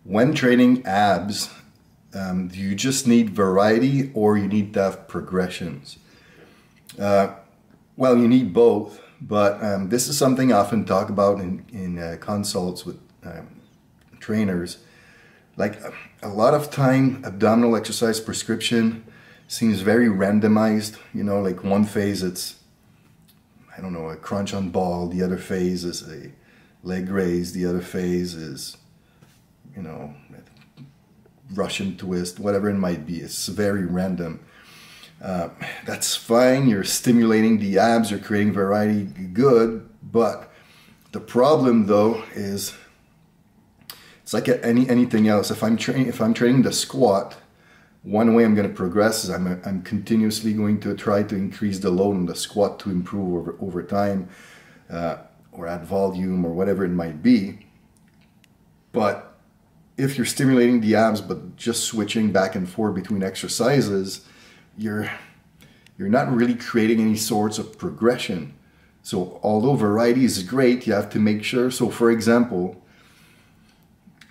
when training abs, do you just need variety or you need to have progressions? Well, you need both, but this is something I often talk about in consults with trainers. Like a lot of time, abdominal exercise prescription seems very randomized. You know, like one phase it's, I don't know, a crunch on ball. The other phase is a leg raise. The other phase is, you know, Russian twist, whatever it might be. It's very random. That's fine. You're stimulating the abs. You're creating variety. Good. But the problem though is, it's like anything else. If I'm training the squat, one way I'm going to progress is I'm continuously going to try to increase the load on the squat to improve over time, or add volume or whatever it might be. But if you're stimulating the abs but just switching back and forth between exercises, you're not really creating any sorts of progression. So although variety is great, you have to make sure. So for example,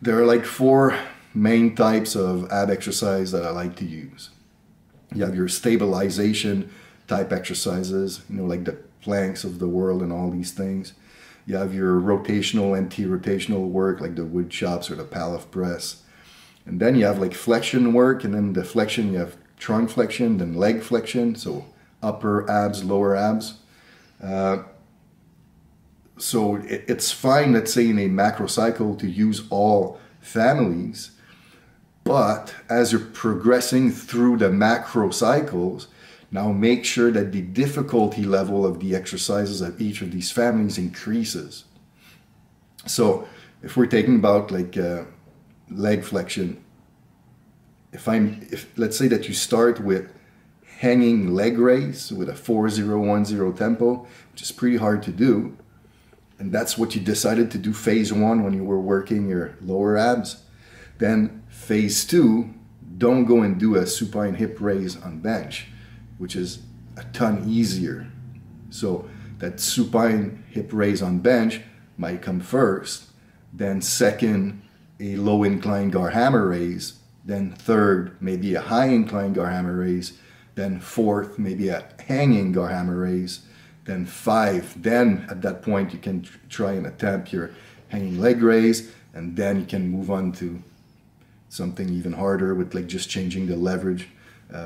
there are like 4 main types of ab exercise that I like to use. You have your stabilization type exercises, you know, like the planks of the world and all these things. You have your rotational, anti-rotational work, like the wood chops or the Pallof press. And then you have like flexion work, and then the flexion, you have trunk flexion, then leg flexion, so upper abs, lower abs. So it's fine, let's say in a macro cycle, to use all families, but as you're progressing through the macro cycles, now make sure that the difficulty level of the exercises of each of these families increases. So if we're talking about like leg flexion, if let's say that you start with hanging leg raise with a 4-0-1-0 tempo, which is pretty hard to do, and that's what you decided to do phase 1 when you were working your lower abs, then phase 2, don't go and do a supine hip raise on bench, which is a ton easier. So that supine hip raise on bench might come first, then second, a low incline gar hammer raise, then third, maybe a high incline gar hammer raise, then fourth, maybe a hanging gar hammer raise, then 5. Then at that point you can try and attempt your hanging leg raise, and then you can move on to something even harder with like just changing the leverage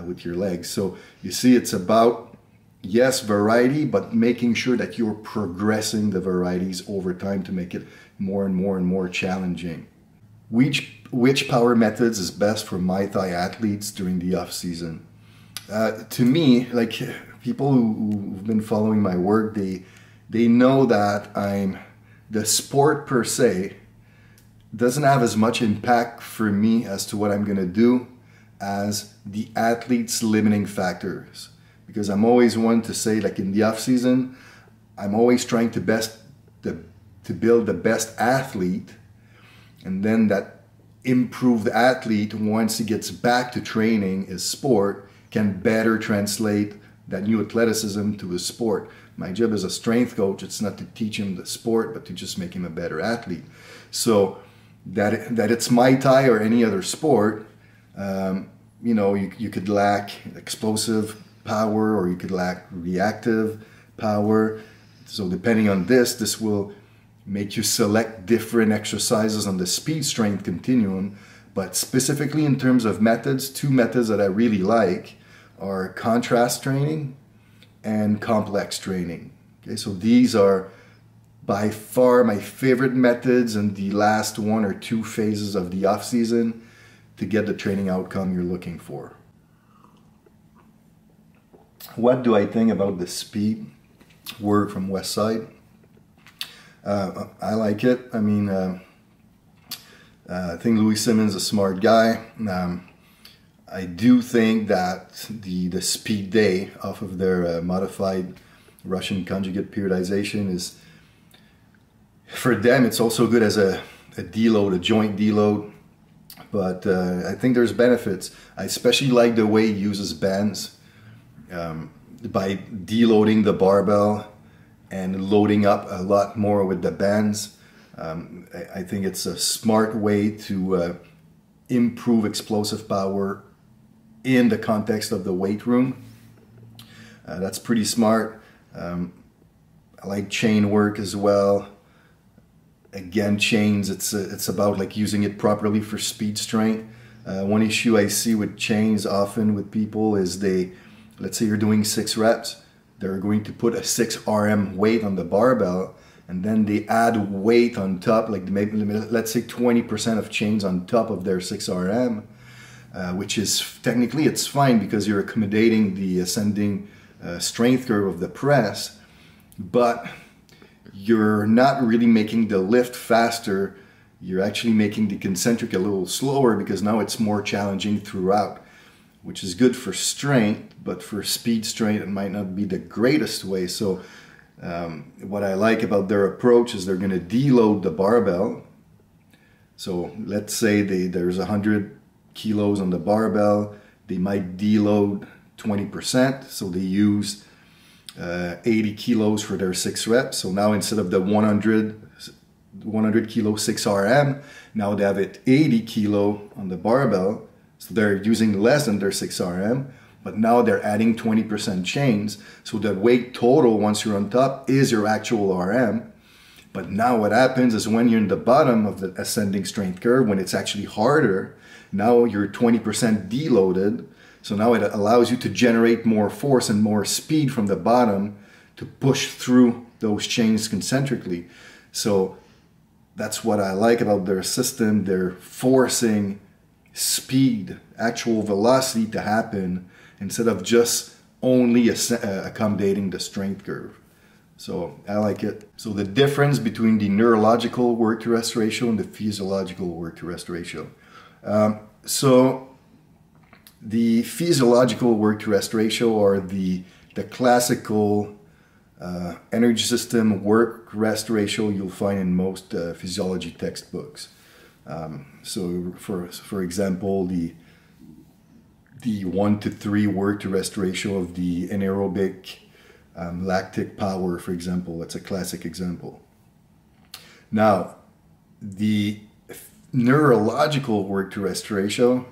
with your legs. So you see, it's about, yes, variety, but making sure that you're progressing the varieties over time to make it more and more and more challenging. Which power methods is best for Muay Thai athletes during the off season? To me, like people who've been following my work, they know that the sport per se doesn't have as much impact for me as to what I'm going to do as the athlete's limiting factors. Because I'm always one to say, like in the off season, I'm always trying to build the best athlete, and then that improved athlete, once he gets back to training his sport, can better translate that new athleticism to his sport. My job as a strength coach, it's not to teach him the sport, but to just make him a better athlete. So that it's Muay Thai or any other sport, you know, you could lack explosive power or you could lack reactive power. So depending on this will make you select different exercises on the speed strength continuum. But specifically in terms of methods, 2 methods that I really like are contrast training and complex training. Okay, so these are by far my favorite methods in the last 1 or 2 phases of the off season to get the training outcome you're looking for. What do I think about the speed work from Westside? I like it. I mean, I think Louis Simmons is a smart guy. I do think that the speed day off of their modified Russian conjugate periodization is, for them, it's also good as a deload, a joint deload. But I think there's benefits. I especially like the way he uses bands by deloading the barbell and loading up a lot more with the bands. I think it's a smart way to improve explosive power in the context of the weight room. That's pretty smart. I like chain work as well. Again, chains, it's about like using it properly for speed strength. One issue I see with chains often with people is let's say you're doing 6 reps, they're going to put a 6 RM weight on the barbell, and then they add weight on top, like maybe let's say 20% of chains on top of their 6 RM, which is technically it's fine because you're accommodating the ascending strength curve of the press, but you're not really making the lift faster. You're actually making the concentric a little slower because now it's more challenging throughout, which is good for strength, but for speed strength it might not be the greatest way. So what I like about their approach is they're going to deload the barbell. So let's say there's 100 kilos on the barbell, they might deload 20%, so they use 80 kilos for their 6 reps. So now instead of the 100 kilo 6 RM, now they have it 80 kilo on the barbell. So they're using less than their 6 RM, but now they're adding 20% chains. So the weight total once you're on top is your actual RM. But now what happens is when you're in the bottom of the ascending strength curve, when it's actually harder, now you're 20% deloaded. So now it allows you to generate more force and more speed from the bottom to push through those chains concentrically. So that's what I like about their system. They're forcing speed, actual velocity to happen instead of just only accommodating the strength curve. So I like it. So the difference between the neurological work to rest ratio and the physiological work to rest ratio. So the physiological work to rest ratio, or the classical energy system work rest ratio you'll find in most physiology textbooks. So for example, the 1 to 3 work to rest ratio of the anaerobic lactic power, for example, that's a classic example. Now, the neurological work to rest ratio,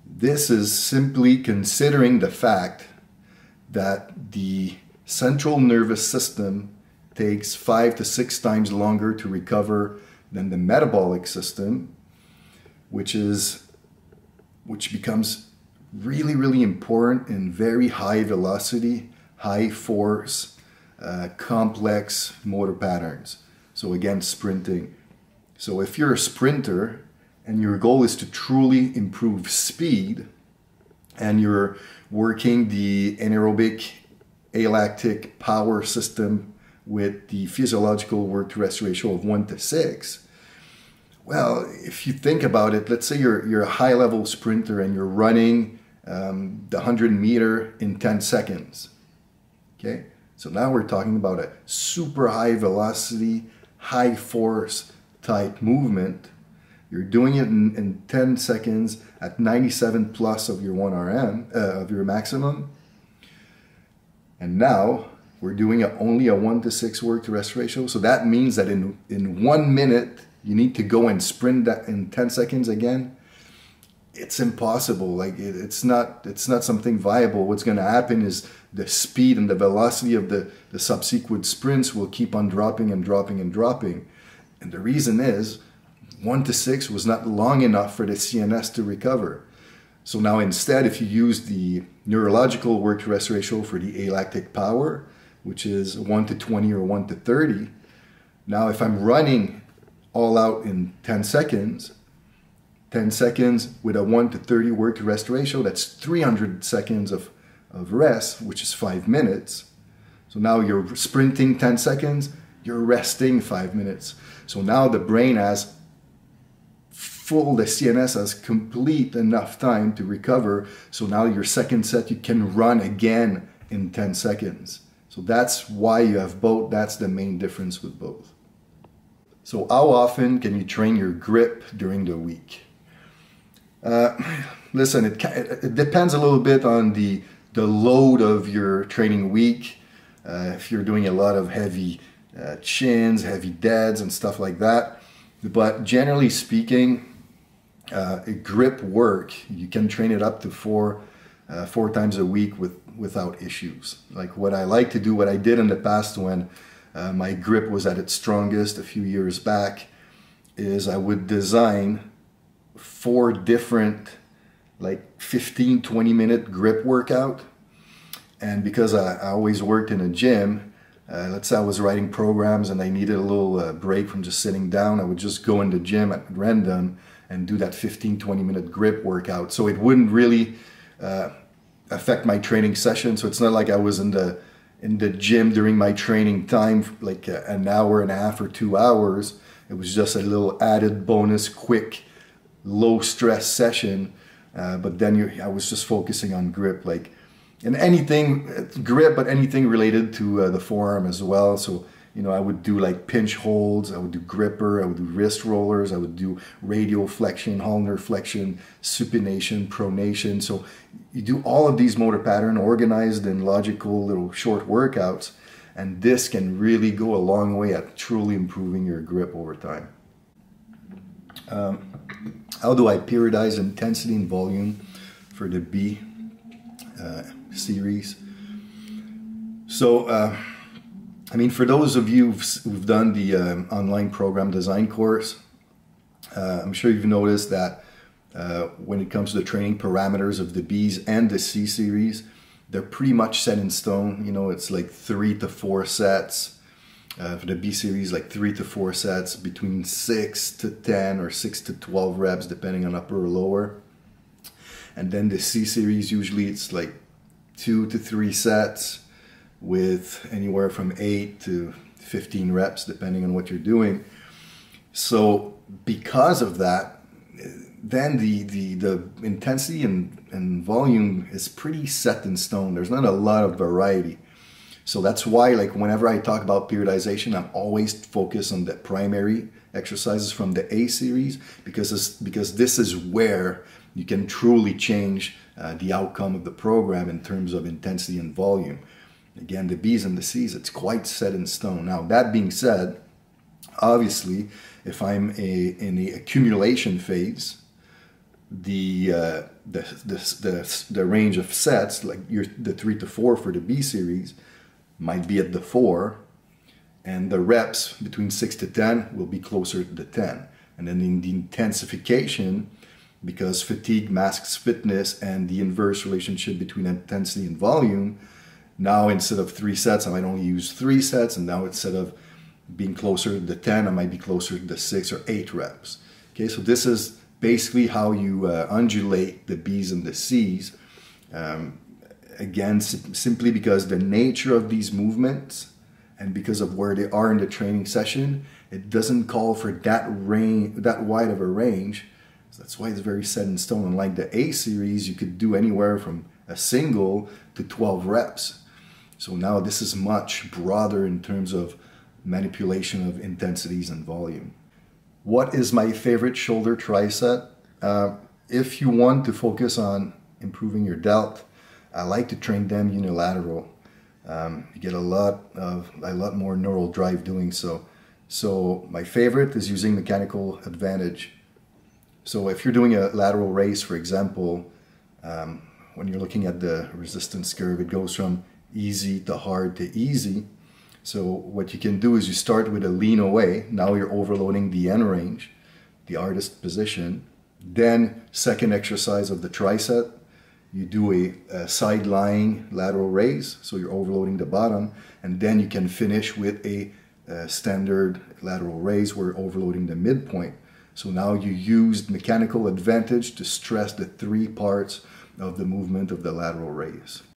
this is simply considering the fact that the central nervous system takes 5 to 6 times longer to recover than the metabolic system, which becomes really, really important in very high velocity, high force, complex motor patterns. So again, sprinting. So if you're a sprinter and your goal is to truly improve speed, and you're working the anaerobic alactic power system with the physiological work to rest ratio of 1 to 6, well, if you think about it, let's say you're a high level sprinter and you're running the 100 meter in 10 seconds. Okay, so now we're talking about a super high velocity, high force type movement. You're doing it in 10 seconds at 97 plus of your 1 RM, of your maximum. And now we're doing only a 1 to 6 work to rest ratio. So that means that in 1 minute, you need to go and sprint that in 10 seconds again. It's impossible. Like it's not something viable. What's going to happen is the speed and the velocity of the subsequent sprints will keep on dropping and dropping and dropping. And the reason is 1 to 6 was not long enough for the CNS to recover. So now instead, if you use the neurological work to rest ratio for the alactic power, which is 1 to 20 or 1 to 30, now if I'm running all out in 10 seconds with a 1 to 30 work to rest ratio, that's 300 seconds of rest, which is 5 minutes. So now you're sprinting 10 seconds, you're resting 5 minutes. So now the brain has the CNS has complete enough time to recover. So now your second set, you can run again in 10 seconds. So that's why you have both. That's the main difference with both. So how often can you train your grip during the week? Listen, it depends a little bit on the load of your training week. If you're doing a lot of heavy chins, heavy deads, and stuff like that. But generally speaking, grip work, you can train it up to four times a week without issues. Like what I like to do, what I did in the past when my grip was at its strongest a few years back, is I would design 4 different like 15-20 minute grip workout. And because I always worked in a gym, let's say I was writing programs and I needed a little break from just sitting down, I would just go in the gym at random and do that 15-20 minute grip workout. So it wouldn't really affect my training session. So it's not like I was in the gym during my training time, like an hour and a half or 2 hours. It was just a little added bonus, quick, low stress session. But then I was just focusing on grip, and anything grip, but anything related to the forearm as well. So, I would do like pinch holds, I would do gripper, I would do wrist rollers, I would do radial flexion, ulnar flexion, supination, pronation. So you do all of these motor pattern organized in logical little short workouts, and this can really go a long way at truly improving your grip over time. How do I periodize intensity and volume for the B series? So, for those of you who've done the online program design course, I'm sure you've noticed that when it comes to the training parameters of the Bs and the C series, they're pretty much set in stone. It's like 3 to 4 sets. For the B series, like 3 to 4 sets between 6 to 10 or 6 to 12 reps, depending on upper or lower. And then the C series, usually it's like 2 to 3 sets with anywhere from 8 to 15 reps, depending on what you're doing. So because of that, then the intensity and volume is pretty set in stone. There's not a lot of variety. So that's why, like, whenever I talk about periodization, I'm always focused on the primary exercises from the A series, because this is where you can truly change the outcome of the program in terms of intensity and volume. Again, the B's and the C's, it's quite set in stone. Now, that being said, obviously, if I'm in the accumulation phase, the range of sets, like the 3 to 4 for the B series, might be at the 4, and the reps between 6 to 10 will be closer to the 10. And then in the intensification, because fatigue masks fitness and the inverse relationship between intensity and volume, now instead of 3 sets, I might only use 3 sets, and now instead of being closer to the 10, I might be closer to the 6 or 8 reps. Okay, so this is basically how you undulate the B's and the C's. Again, simply because the nature of these movements and because of where they are in the training session, it doesn't call for that wide of a range. So that's why it's very set in stone. Unlike the A series, you could do anywhere from a single to 12 reps. So now this is much broader in terms of manipulation of intensities and volume. What is my favorite shoulder triset? If you want to focus on improving your delt, I like to train them unilateral. You get a lot more neural drive doing so. So my favorite is using mechanical advantage. So if you're doing a lateral raise, for example, when you're looking at the resistance curve, it goes from easy to hard to easy. So what you can do is you start with a lean away. Now you're overloading the end range, the hardest position. Then second exercise of the triset, you do a side lying lateral raise, so you're overloading the bottom, and then you can finish with a standard lateral raise where you're overloading the midpoint. So now you used mechanical advantage to stress the 3 parts of the movement of the lateral raise.